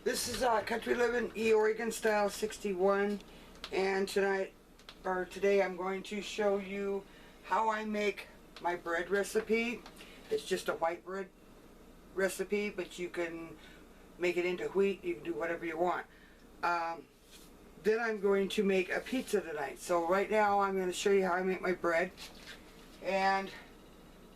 This is Country Living E Oregon Style 61, and today I'm going to show you how I make my bread recipe. It's just a white bread recipe, but you can make it into wheat. You can do whatever you want. Then I'm going to make a pizza tonight. So right now I'm going to show you how I make my bread. And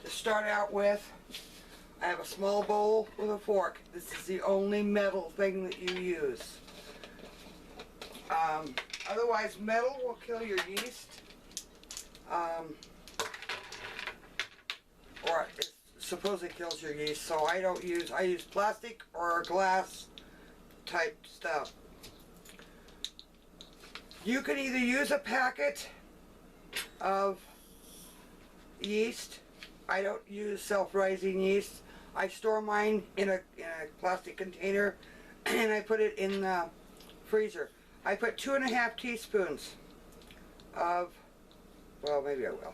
to start out with, I have a small bowl with a fork. This is the only metal thing that you use. Otherwise, metal will kill your yeast. Or it supposedly kills your yeast, so I use plastic or glass type stuff. You can either use a packet of yeast. I don't use self-rising yeast. I store mine in a plastic container and I put it in the freezer. I put 2.5 teaspoons of, well, maybe I will,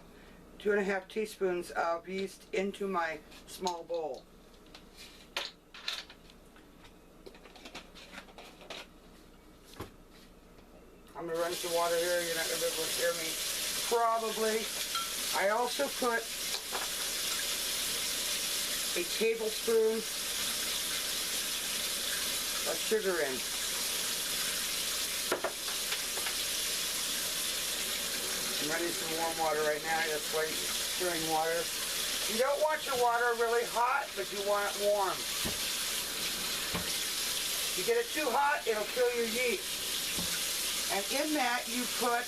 2.5 teaspoons of yeast into my small bowl. I'm going to run some water here. You're not going to be able to hear me, probably. I also put a tablespoon of sugar in. I'm running some warm water right now. That's why I'm stirring water. You don't want your water really hot, but you want it warm. If you get it too hot, it'll kill your yeast. And in that you put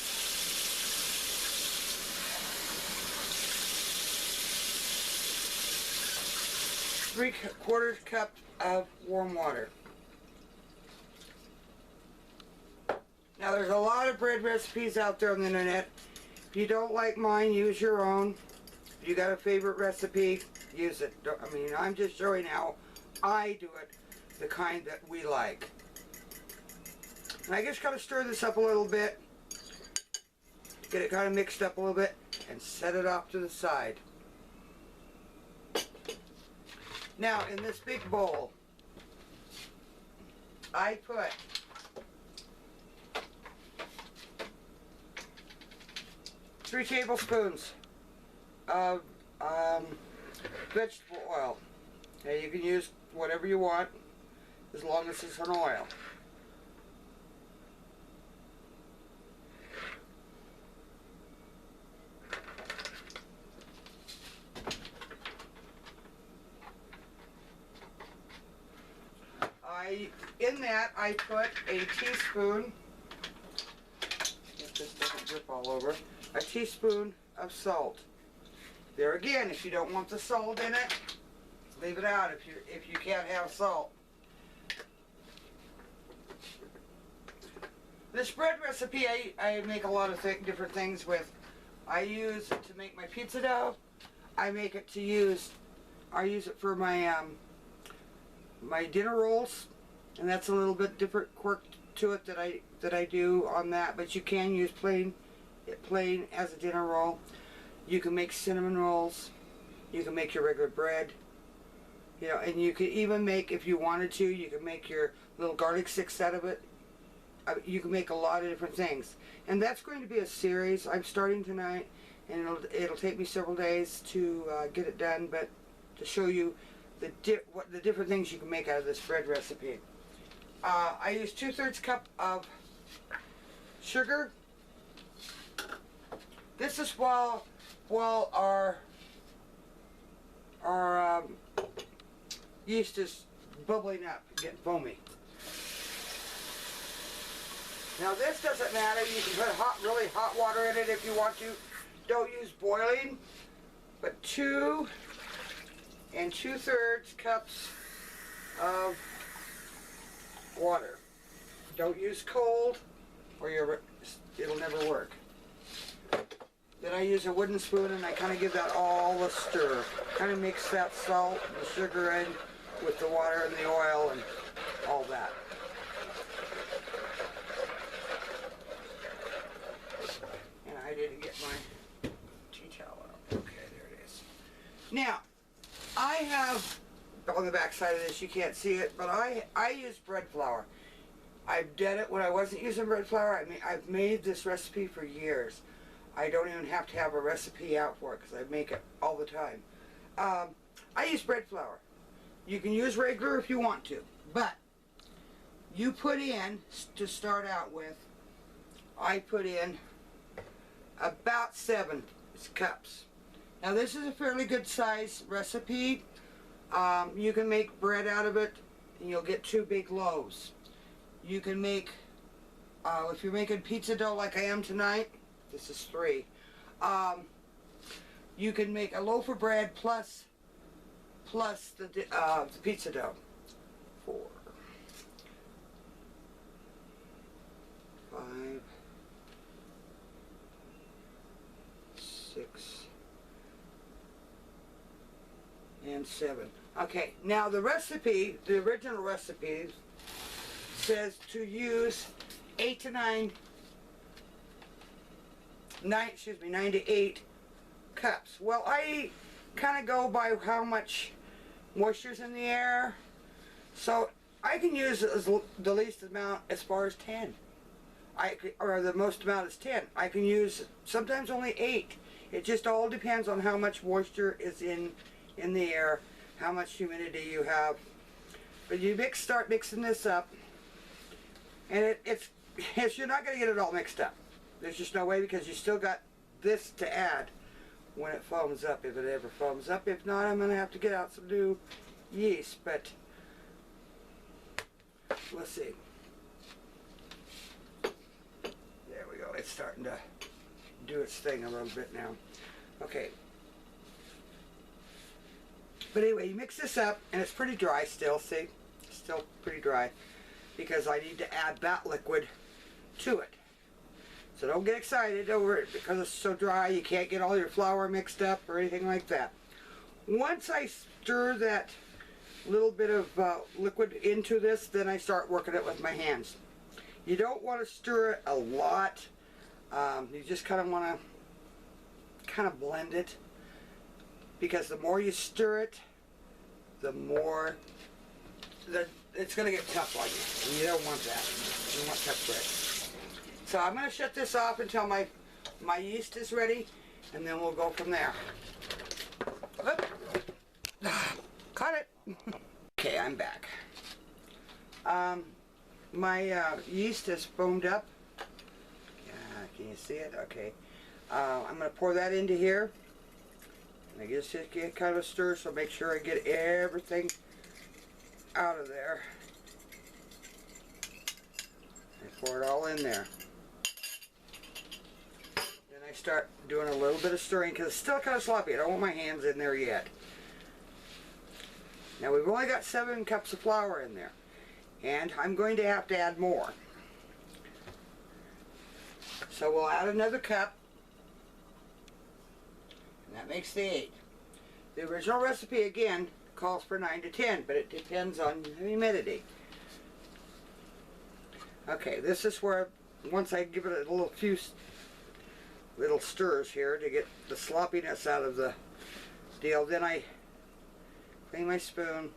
three-quarters cup of warm water. Now there's a lot of bread recipes out there on the internet. If you don't like mine, use your own. If you got a favorite recipe, use it. I mean, I'm just showing how I do it, the kind that we like. And I just gotta stir this up a little bit, get it kind of mixed up a little bit, and set it off to the side. Now, in this big bowl, I put three tablespoons of vegetable oil. Now, you can use whatever you want, as long as it's an oil. In that, I put a teaspoon, if this doesn't drip all over, a teaspoon of salt. There again, if you don't want the salt in it, leave it out if you can't have salt. This bread recipe I make a lot of different things with. I use it to make my pizza dough. I make it to use for my my dinner rolls. And that's a little bit different quirk to it that I do on that, but you can use plain as a dinner roll. You can make cinnamon rolls. You can make your regular bread. You know, and you can even make, if you wanted to, you can make your little garlic sticks out of it. You can make a lot of different things. And that's going to be a series. I'm starting tonight, and it'll take me several days to get it done, but to show you the different things you can make out of this bread recipe. I use 2/3 cup of sugar. This is while our yeast is bubbling up, getting foamy. Now this doesn't matter. You can put really hot water in it if you want to. Don't use boiling, but 2 2/3 cups of water. Don't use cold or it'll never work. Then I use a wooden spoon and I kind of give that all a stir. Kind of mix that salt and the sugar in with the water and the oil and all that. And I didn't get my tea towel out. Okay, there it is. Now, I have on the back backside of this. You can't see it, but I use bread flour. I've done it when I wasn't using bread flour. I mean, I've made this recipe for years. I don't even have to have a recipe out for it because I make it all the time. I use bread flour. You can use regular if you want to, but you put in, to start out with, I put in about 7 cups. Now this is a fairly good size recipe. You can make bread out of it and you'll get 2 big loaves. You can make, if you're making pizza dough like I am tonight, this is 3. You can make a loaf of bread plus the pizza dough. 4, 5, 6, and 7. Okay, now the recipe, the original recipe, says to use 9 to 8 cups. Well, I kind of go by how much moisture's in the air, so I can use the least amount as far as 10. Or the most amount is 10. I can use sometimes only 8. It just all depends on how much moisture is in the air, how much humidity you have. But you start mixing this up, and you're not going to get it all mixed up. There's just no way, because you still got this to add when it foams up, if it ever foams up. If not, I'm going to have to get out some new yeast, but we'll see. There we go. It's starting to do its thing a little bit now. Okay. But anyway, you mix this up, and it's pretty dry still, see? It's still pretty dry, because I need to add that liquid to it. So don't get excited over it because it's so dry you can't get all your flour mixed up or anything like that. Once I stir that little bit of liquid into this, then I start working it with my hands. You don't want to stir it a lot. You just kind of want to blend it, because the more you stir it, the more it's going to get tough on you, and you don't want that. You don't want tough bread. So I'm going to shut this off until my yeast is ready, and then we'll go from there. Oop. Caught it. Okay, I'm back. My yeast is foamed up. Can you see it? Okay. I'm going to pour that into here. And I just get kind of a stir, so make sure I get everything out of there. I pour it all in there. Then I start doing a little bit of stirring, because it's still kind of sloppy. I don't want my hands in there yet. Now we've only got 7 cups of flour in there, and I'm going to have to add more. So we'll add another cup, and that makes the 8. The original recipe, again, calls for 9 to 10, but it depends on the humidity. Okay, this is where, once I give it a few little stirs here to get the sloppiness out of the deal, then I clean my spoon.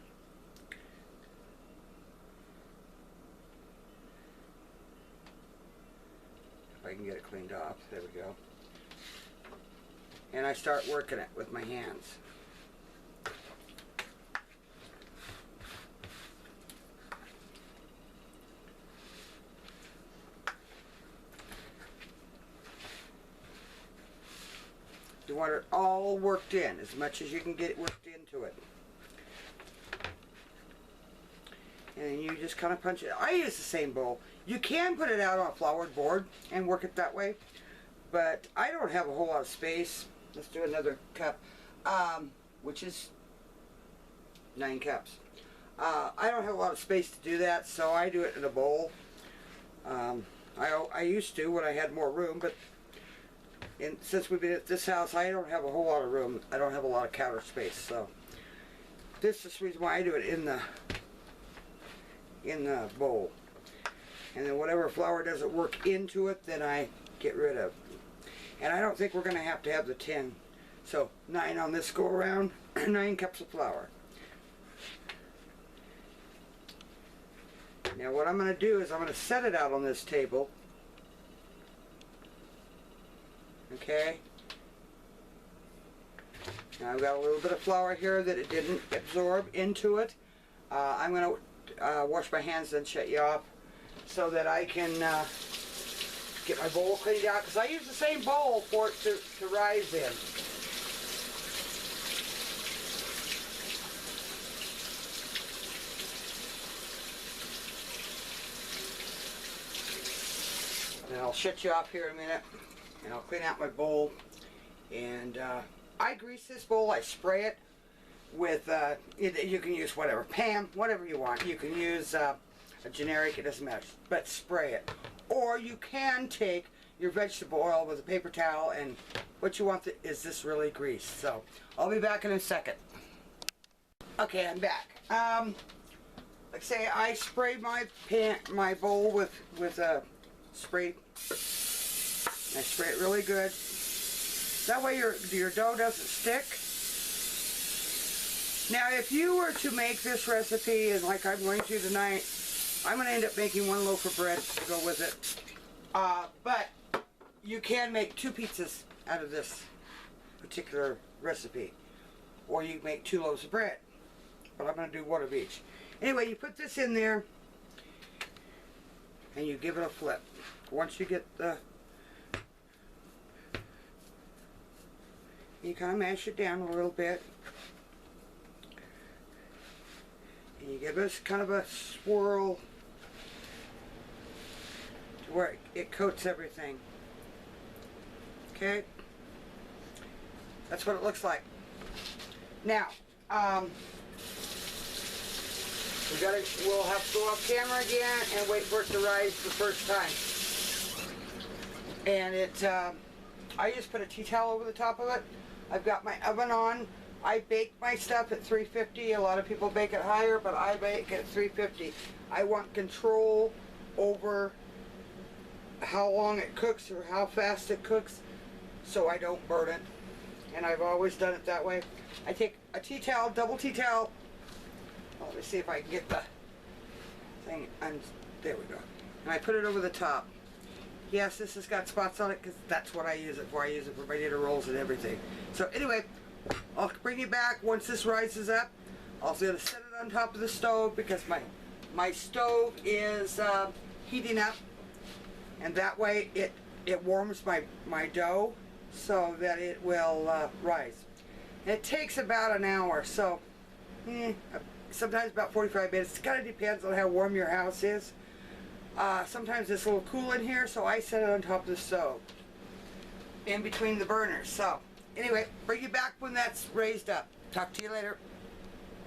If I can get it cleaned off, there we go. And I start working it with my hands. You want it all worked in, as much as you can get it worked into it. And then you just kind of punch it. I use the same bowl. You can put it out on a floured board and work it that way, but I don't have a whole lot of space. Let's do another cup, which is 9 cups. I don't have a lot of space to do that, so I do it in a bowl. I used to when I had more room, but since we've been at this house, I don't have a whole lot of room. I don't have a lot of counter space, so this is the reason why I do it in the bowl. And then whatever flour doesn't work into it, then I get rid of. And I don't think we're going to have the 10. So 9 on this go around, 9 cups of flour. Now what I'm going to do is I'm going to set it out on this table. Okay. Now I've got a little bit of flour here that it didn't absorb into it. I'm going to wash my hands and shut you off so that I can get my bowl cleaned out, because I use the same bowl for it to rise in. And I'll shut you off here in a minute, and I'll clean out my bowl. And I grease this bowl. I spray it with, you can use whatever, Pam, whatever you want. You can use a generic, it doesn't matter, but spray it. Or you can take your vegetable oil with a paper towel, and what you want is this really greased. So I'll be back in a second. Okay, I'm back. Like I say, I sprayed my bowl with a spray. I spray it really good. That way your dough doesn't stick. Now, if you were to make this recipe, and like I'm going to tonight, I'm going to end up making 1 loaf of bread to go with it. But you can make 2 pizzas out of this particular recipe. Or you can make 2 loaves of bread. But I'm going to do 1 of each. Anyway, you put this in there and you give it a flip. Once you get you kind of mash it down a little bit. And you give it kind of a swirl to where it coats everything. Okay? That's what it looks like. Now, we'll have to go off camera again and wait for it to rise the first time. And I just put a tea towel over the top of it. I've got my oven on. I bake my stuff at 350. A lot of people bake it higher, but I bake at 350. I want control over how long it cooks or how fast it cooks, so I don't burn it. And I've always done it that way. I take a tea towel, double tea towel. Let me see if I can get the thing, there we go. And I put it over the top. Yes, this has got spots on it because that's what I use it for. I use it for my dinner rolls and everything. So anyway, I'll bring you back once this rises up. I'm going to set it on top of the stove because my stove is heating up, and that way it warms my dough so that it will rise. And it takes about an hour, so sometimes about 45 minutes. It kind of depends on how warm your house is. Sometimes it's a little cool in here, so I set it on top of the stove in between the burners. So anyway, bring you back when that's raised up. Talk to you later.